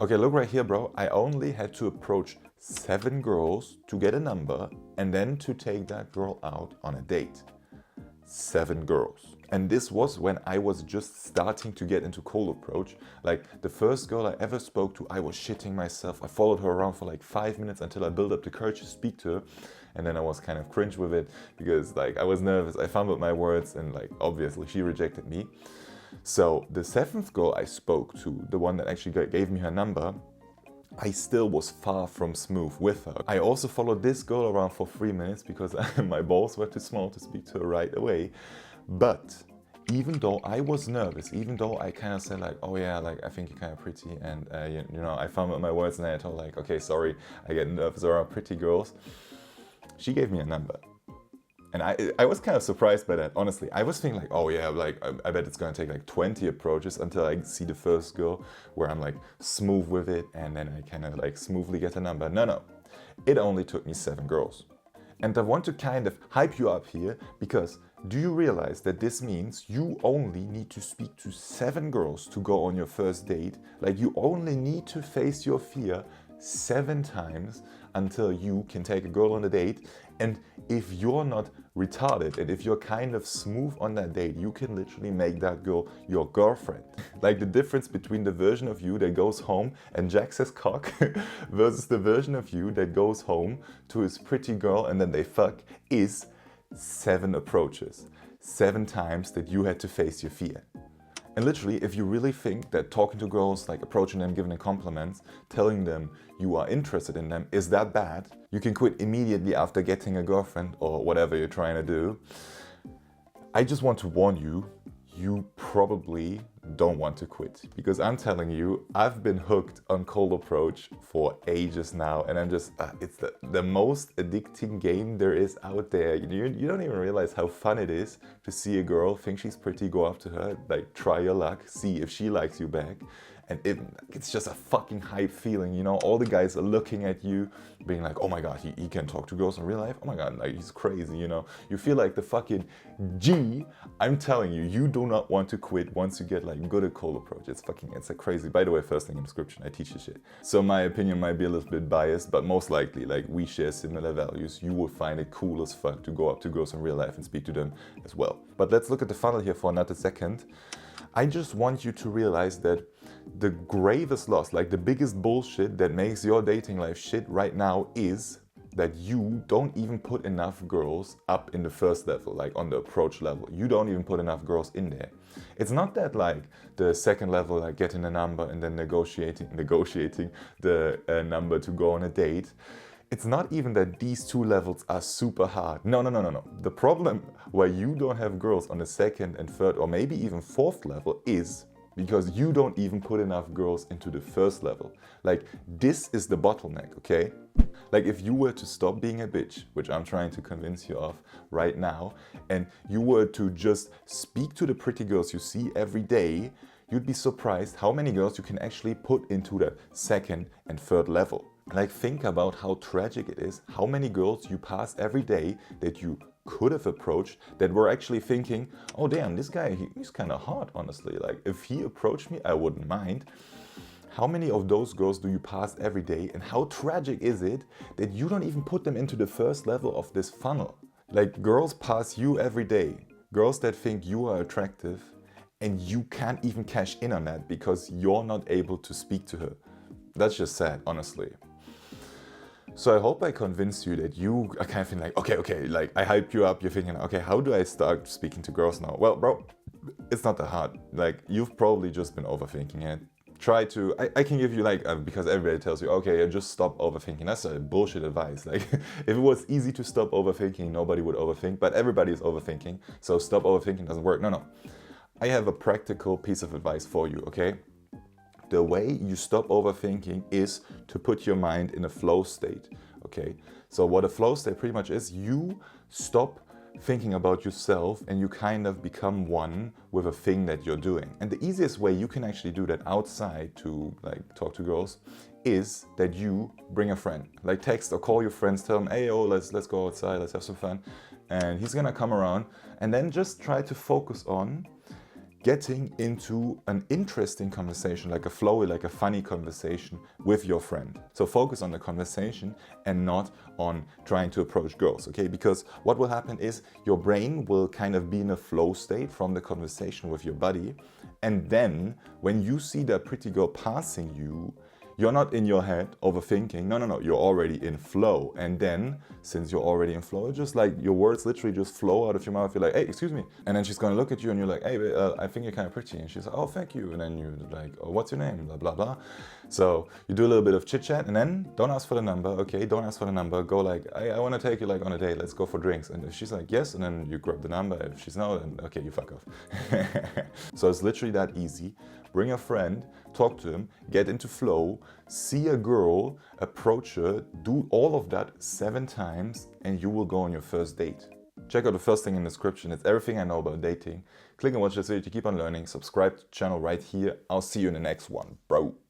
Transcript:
Okay, look right here, bro. I only had to approach 7 girls to get a number and then to take that girl out on a date. 7 girls. And this was when I was just starting to get into cold approach. Like the first girl I ever spoke to, I was shitting myself. I followed her around for like 5 minutes until I built up the courage to speak to her. And then I was kind of cringe with it because like I was nervous. I fumbled my words and like obviously she rejected me. So the 7th girl I spoke to, the one that actually gave me her number, I still was far from smooth with her. I also followed this girl around for 3 minutes because my balls were too small to speak to her right away. But even though I was nervous, even though I kind of said like, oh yeah, like I think you're kind of pretty, and you know, I fumbled my words and I told like, okay, sorry, I get nervous around pretty girls. She gave me a number. And I was kind of surprised by that, honestly. I was thinking like, oh yeah, like I bet it's gonna take like 20 approaches until I see the first girl where I'm like smooth with it and then I kind of like smoothly get a number. No, it only took me 7 girls. And I want to kind of hype you up here because do you realize that this means you only need to speak to 7 girls to go on your first date? Like you only need to face your fear 7 times until you can take a girl on a date. And if you're not retarded and if you're kind of smooth on that date, you can literally make that girl your girlfriend. Like the difference between the version of you that goes home and jacks his cock versus the version of you that goes home to his pretty girl and then they fuck is 7 approaches. 7 times that you had to face your fear. And literally, if you really think that talking to girls, like approaching them, giving them compliments, telling them you are interested in them is that bad, you can quit immediately after getting a girlfriend or whatever you're trying to do. I just want to warn you, you probably don't want to quit because I'm telling you, I've been hooked on cold approach for ages now and I'm just, it's the most addicting game there is out there. You don't even realize how fun it is to see a girl, think she's pretty, go up to her, like try your luck, see if she likes you back. And it's just a fucking hype feeling, you know, all the guys are looking at you being like, oh my God, he can talk to girls in real life. Oh my God, like he's crazy, you know. You feel like the fucking G. I'm telling you, you do not want to quit once you get like good at cold approach. It's a crazy, by the way, first thing in description, I teach this shit. So my opinion might be a little bit biased, but most likely like we share similar values. You will find it cool as fuck to go up to girls in real life and speak to them as well. But let's look at the funnel here for another second. I just want you to realize that the gravest loss, like the biggest bullshit that makes your dating life shit right now is that you don't even put enough girls up in the first level, like on the approach level. You don't even put enough girls in there. It's not that like the second level, like getting a number and then negotiating the number to go on a date. It's not even that these 2 levels are super hard. No. The problem why you don't have girls on the 2nd and 3rd or maybe even 4th level is because you don't even put enough girls into the 1st level. Like this is the bottleneck, okay? Like if you were to stop being a bitch, which I'm trying to convince you of right now, and you were to just speak to the pretty girls you see every day, you'd be surprised how many girls you can actually put into the 2nd and 3rd level. Like think about how tragic it is, how many girls you pass every day that you could have approached that were actually thinking, oh damn, this guy, he's kind of hot, honestly. Like if he approached me, I wouldn't mind. How many of those girls do you pass every day and how tragic is it that you don't even put them into the 1st level of this funnel? Like girls pass you every day, girls that think you are attractive and you can't even cash in on that because you're not able to speak to her. That's just sad, honestly. So I hope I convinced you that you are kind of feeling like, okay, like I hyped you up, you're thinking, okay, how do I start speaking to girls now? Well, bro, it's not that hard. Like you've probably just been overthinking it. Try to, I can give you like, because everybody tells you, okay, just stop overthinking. That's a bullshit advice. Like if it was easy to stop overthinking, nobody would overthink, but everybody is overthinking. So stop overthinking doesn't work. No. I have a practical piece of advice for you, okay? The way you stop overthinking is to put your mind in a flow state, okay? So what a flow state pretty much is, you stop thinking about yourself and you kind of become one with a thing that you're doing. And the easiest way you can actually do that outside to like talk to girls is that you bring a friend. Like text or call your friends, tell them, hey, let's go outside, let's have some fun. And he's gonna come around and then just try to focus on getting into an interesting conversation, like a flowy, like a funny conversation with your friend. So focus on the conversation and not on trying to approach girls, okay? Because what will happen is your brain will kind of be in a flow state from the conversation with your buddy. And then when you see that pretty girl passing you, you're not in your head overthinking. No, you're already in flow. And then, since you're already in flow, it's just like your words literally just flow out of your mouth. You're like, hey, excuse me. And then she's gonna look at you and you're like, hey, I think you're kind of pretty. And she's like, oh, thank you. And then you're like, oh, what's your name? Blah, blah, blah. So you do a little bit of chit chat and then don't ask for the number. Okay, don't ask for the number. Go like, I wanna take you like on a date. Let's go for drinks. And if she's like, yes, and then you grab the number. If she's no, then okay, you fuck off. So it's literally that easy. Bring a friend, talk to him, get into flow, see a girl, approach her, do all of that 7 times, and you will go on your first date. Check out the first thing in the description. It's everything I know about dating. Click and watch this video to keep on learning. Subscribe to the channel right here. I'll see you in the next one, bro.